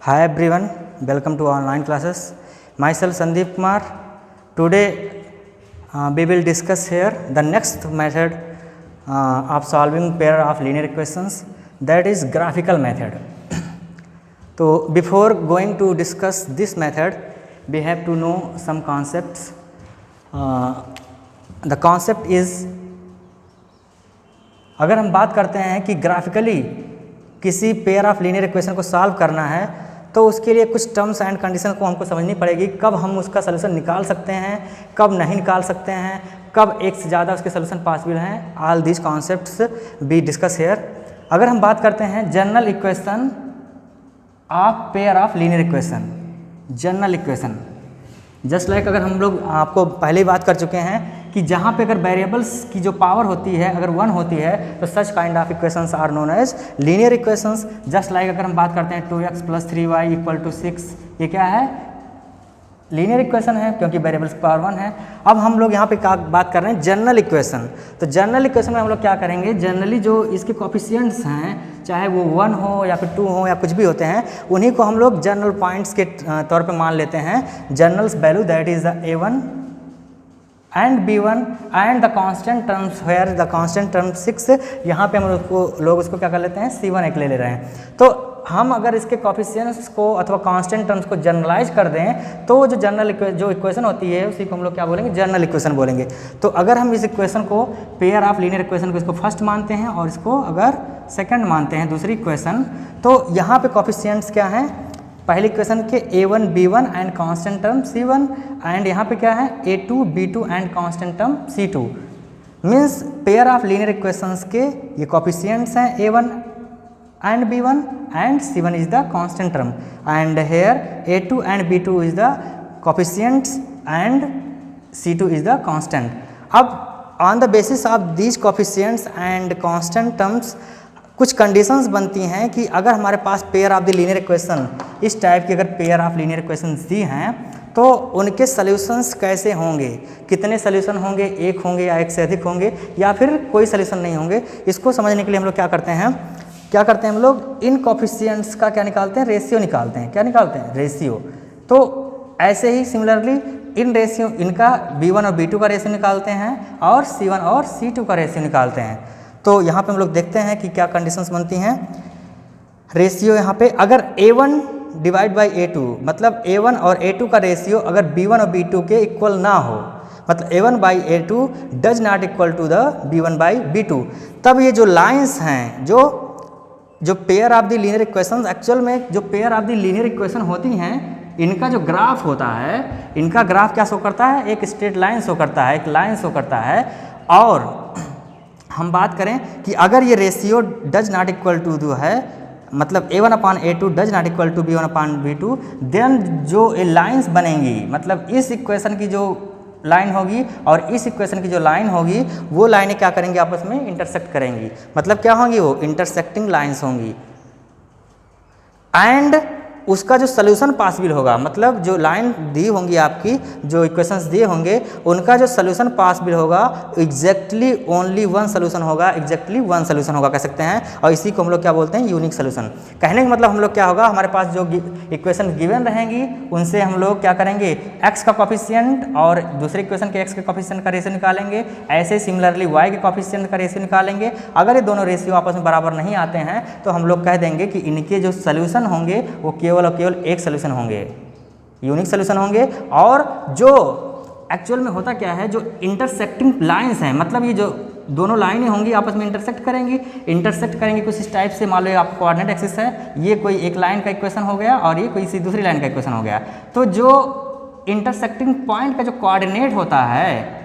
Hi everyone, welcome to online classes. Myself Sandeep Kumar. Today we will discuss here the next method of solving pair of linear equations, that is graphical method. So before going to discuss this method, we have to know some concepts. The concept is, अगर हम बात करते हैं कि graphically किसी pair of linear equation को solve करना है तो उसके लिए कुछ टर्म्स एंड कंडीशन को हमको समझनी पड़ेगी। कब हम उसका सलूशन निकाल सकते हैं, कब नहीं निकाल सकते हैं, कब एक से ज़्यादा उसके सलूशन पॉसिबल हैं। All these concepts be discuss hair. अगर हम बात करते हैं general equation of pair of linear equation, general equation just like अगर हम लोग आपको पहले ही बात कर चुके हैं कि जहाँ पे अगर वेरिएबल्स की जो पावर होती है अगर 1 होती है तो such kind of equations are known as linear equations. Just like अगर हम बात करते हैं 2x + 3y = 6, ये क्या है? लीनियर इक्वेशन है क्योंकि वेरिएबल्स की पावर 1 है। अब हम लोग यहाँ पे क्या बात कर रहे हैं? General equation. तो जनरल इक्वेशन में हम लोग क्या करेंगे, जनरली जो इसके कोफिशिएंट्स हैं चाहे वो 1 हो या फिर 2 हो या कुछ भी होते हैं, उन्हीं को हम लोग जनरल पॉइंट्स के तौर पे मान लेते हैं। General value that is the A1 and B1 and the constant terms where the constant term 6, यहाँ पे हम लोग उसको क्या कर लेते हैं? C1 एक ले रहे हैं। तो हम अगर इसके कोफिशिएंट्स को अथवा कांस्टेंट टर्म्स को जनरलाइज कर दें तो जो जनरल जो इक्वेशन होती है उसी को हम लोग क्या बोलेंगे? जनरल इक्वेशन बोलेंगे। तो अगर हम इस इक्वेशन को पेयर ऑफ लीनियर इक्वेशन को इसको फर्स्ट मानते हैं और इसको अगर सेकंड मानते हैं दूसरी इक्वेशन, तो यहाँ पे कोफिशिएंट्स क्या हैं? पहली इक्वेशन के A1 B1 and constant term C1 and यहाँ पे क्या है? A2 B2 and constant term C2। Means pair of linear equations के ये कोफिशिएंट्स हैं A1 and B1 and C1 is the constant term and here A2 and B2 is the coefficients and C2 is the constant. अब on the basis of these coefficients and constant terms कुछ conditions बनती हैं कि अगर हमारे पास pair of the linear equation इस type की अगर पेयर ऑफ लीनियर इक्वेशंस दी हैं तो उनके सॉल्यूशंस कैसे होंगे, कितने सॉल्यूशन होंगे, एक होंगे या एक से अधिक होंगे या फिर कोई सॉल्यूशन नहीं होंगे। इसको समझने के लिए हम लोग क्या करते हैं हम लोग इन कोफिशिएंट्स का क्या निकालते हैं? रेशियो निकालते हैं। क्या निकालते हैं? रेशियो। तो ऐसे ही सिमिलरली इन रेशियो इनका B1 और B2 का रेशियो निकालते हैं और C1 और C2 का रेशियो निकालते हैं। तो यहाँ पे हम लोग देखते हैं कि क्या कंडीशंस बनती हैं। रेशियो यहाँ पे अगर A1 डिवाइड बाई A2 मतलब A1 और A2 का रेशियो अगर B1 और B2 के इक्वल ना हो, मतलब A1 by A2 does not equal to the B1 by B2, तब ये जो लाइन्स हैं जो pair of the linear equation, actual में जो pair of the linear equation होती हैं इनका जो ग्राफ होता है, इनका ग्राफ क्या शो करता है? एक स्ट्रेट लाइन शो करता है, एक लाइन शो करता है। और हम बात करें कि अगर ये ratio does not equal to जो है मतलब A1/A2 does not equal to B1/B2, then जो ये लाइन्स बनेंगी मतलब इस इक्वेशन की जो लाइन होगी और इस इक्वेशन की जो लाइन होगी वो लाइनें क्या करेंगी? आपस में इंटरसेक्ट करेंगी। मतलब क्या होंगी? वो इंटरसेक्टिंग लाइन्स होंगी एंड उसका जो सॉल्यूशन पॉसिबल होगा, मतलब जो लाइन दी होंगी आपकी, जो इक्वेशंस दिए होंगे उनका जो सॉल्यूशन पॉसिबल होगा एग्जैक्टली ओनली वन सॉल्यूशन होगा, एग्जैक्टली वन सॉल्यूशन होगा कह सकते हैं। और इसी को हम लोग क्या बोलते हैं? Unique solution. कहने का मतलब हम लोग क्या होगा, हमारे पास जो इक्वेशन गिवन रहेंगी उनसे हम लोग क्या करेंगे? x का कोफिशिएंट और दूसरे इक्वेशन के x के कोफिशिएंट का रेशियो निकालेंगे। ऐसे सिमिलरली y के कोफिशिएंट का रेशियो निकालेंगे। अगर ये दोनों रेशियो आपस में बराबर नहीं आते हैं तो हम लोग कह देंगे कि इनके जो सॉल्यूशन होंगे वो केवल एक सॉल्यूशन होंगे, यूनिक सॉल्यूशन होंगे। और जो एक्चुअल में होता क्या है, जो इंटरसेक्टिंग लाइंस हैं मतलब ये जो दोनों लाइनें होंगी आपस में इंटरसेक्ट करेंगी कुछ इस टाइप से। मान लो आपको कोऑर्डिनेट एक्सिस है, ये कोई एक लाइन का इक्वेशन हो गया और ये कोई सी दूसरी लाइन का इक्वेशन हो गया। तो जो इंटरसेक्टिंग पॉइंट का जो कोऑर्डिनेट होता है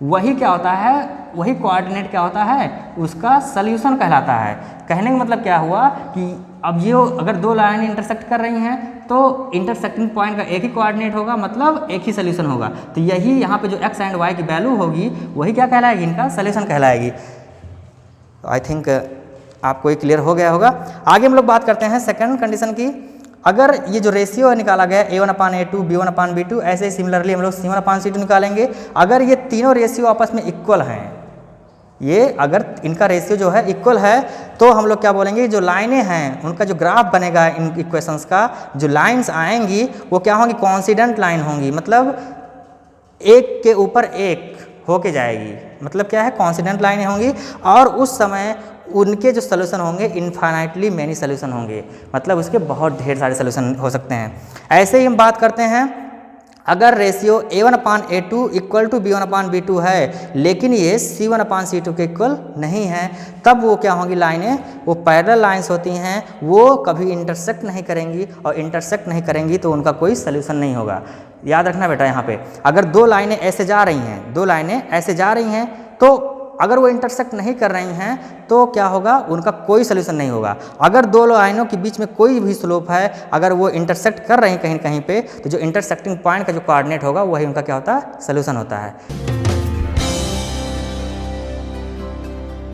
वही क्या होता है? वही कोऑर्डिनेट क्या होता है? उसका सॉल्यूशन कहलाता है। कहने का मतलब क्या हुआ कि अब ये अगर दो लाइन इंटरसेक्ट कर रही हैं तो इंटरसेक्टिंग पॉइंट का एक ही कोऑर्डिनेट होगा, मतलब एक ही सॉल्यूशन होगा। तो यही यहाँ पे जो x एंड y की वैल्यू होगी वही क्या कहलाएगी? इनका सॉल्यूशन कहलाएगी। आई थिंक आपको ये क्लियर हो गया होगा। आगे हम लोग बात करते हैं सेकंड कंडीशन की। अगर ये जो रेशियो निकाला गया A1/A2 B1/B2, ऐसे ही सिमिलरली हम लोग C1/C2 निकालेंगे। अगर ये तीनों रेशियो आपस में इक्वल हैं ये अगर इनका रेशियो जो है इक्वल है तो हम लोग क्या बोलेंगे, जो लाइनें हैं उनका जो ग्राफ बनेगा इन इक्वेशंस का, जो लाइंस आएंगी वो क्या होंगी, कॉन्सिडेंट लाइन होंगी, मतलब एक के ऊपर एक होके जाएगी, मतलब क्या है, कॉन्सिडेंट लाइनें होंगी। और उस समय उनके जो सोल्यूशन होंगे इन्फाइनाइटली मैनी सोल्यूशन होंगे, मतलब उसके बहुत ढेर सारे सोल्यूशन हो सकते हैं। ऐसे ही हम बात करते हैं अगर ratio A1/A2 equal to B1/B2 है लेकिन ये C1/C2 के इक्वल नहीं है, तब वो क्या होंगी लाइनें, वो पैरेलल लाइंस होती हैं, वो कभी इंटरसेक्ट नहीं करेंगी, और इंटरसेक्ट नहीं करेंगी तो उनका कोई सोल्यूशन नहीं होगा। याद रखना बेटा, यहाँ पे अगर दो लाइनें ऐसे जा रही हैं, दो लाइनें ऐसे जा रही हैं, तो अगर वो इंटरसेक्ट नहीं कर रही हैं तो क्या होगा, उनका कोई सोल्यूशन नहीं होगा। अगर दो लाइनों के बीच में कोई भी स्लोप है, अगर वो इंटरसेक्ट कर रही हैं कहीं कहीं पे, तो जो इंटरसेक्टिंग पॉइंट का जो कोऑर्डिनेट होगा वही उनका क्या होता है, सोल्यूशन होता है।